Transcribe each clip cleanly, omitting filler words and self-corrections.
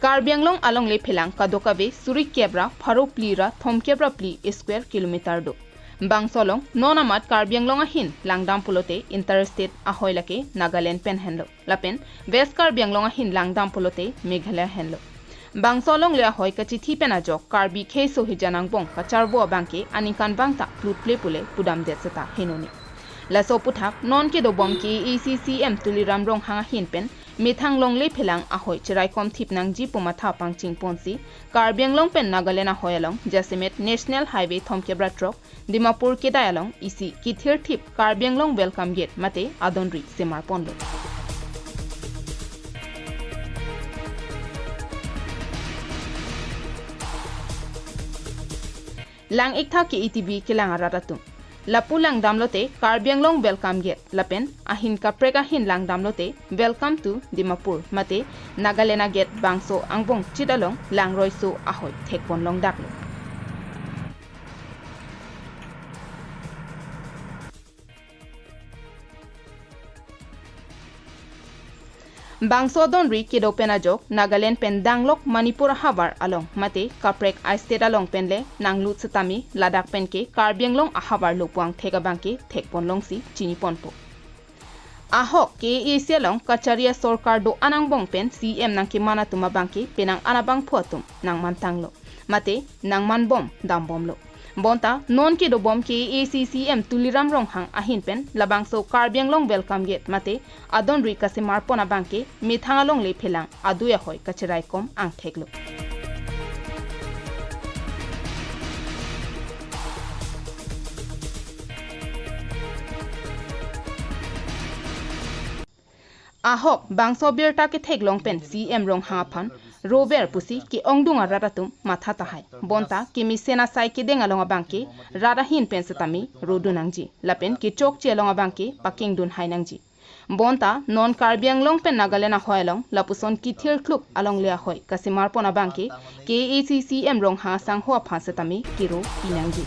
Karbi Anglong le phelang kadokabe suri kebra pharo plira thom kebra pli square kilometer do. Bangsolong nonamat Karbi Anglong ahin langdam pulote interstate ahoi lake Nagaland pen henlo. Lapen West Karbi Anglong ahin langdam pulote Meghalaya henlo. Bangsolong le ahoi ka chithi penajok Karbi kheso hijanang bong ka charbo bangke anikan bangta plut ple pule pudam detseta henoni. Laso puthak non ke do bom ke ECCM tuliram rong hanga hin pen mithang long le phelang ahoi chirai kom thip nang ji pumatha pangching ponsi Karbi Anglong pen Nagaland ahoi along Jasimet National Highway thomkebra truck Dimapur kedai along isi kithir thip Karbi Anglong welcome gate mate adonri semar ponlo. Lang ikta ke ETV kilang aratatum. Lapu lang damlote Karbi Anglong welcome gate lapen ahin kapreka hin lang damlote welcome to Dimapur mate Nagalena gate bangso angbong chidalong lang roiso ahoi thekpon long daklo. Bangso donri kido penajok Nagaland pen danglok Manipur habar along mate kaprek state along penle nanglut setami Ladakh penke Karbi Anglong habar lopuang thega bangke thekpon longsi chini ponpo. Ahok ke along kacharia sorkar do anang bong pen CM nang ke mana tuma bangke penang anabang photum nang mantanglo mate nang man bom dam bom lo. Bonta non ke do bom ke ACCM tuliram rong hang ahin pen labangso Karbi Anglong welcome gate mate adon ri kasemar pona bangke mithangalong le phelang aduya hoy kacherai kom angthek lo. Ahok bangso birta ke theklong pen CM rong haphan rover pusi ki ongdunga raratum matha tahai bonta ki mi sena sai ki dengalonga bangke rara hin pen setami rodunangji lapen ki chok chelonga bangke paking dun hainangji bonta non Karbi Anglong pen Nagalena hoilong lapuson kethirkluk along lea hoi kasemar pona bangke KACCM rong ha sang ho pha setami kiro pinangji.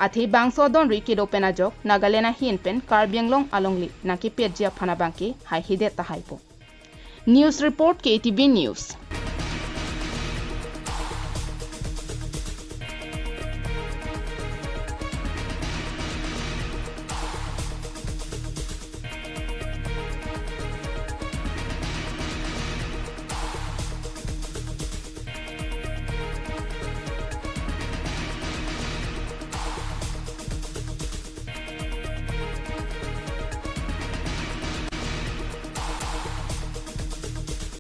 Athi bangso don riki do penajok Nagalena hin pen Karbi Anglong alongli naki pejia phana bangke hai hide tahaipo. News report KTV News.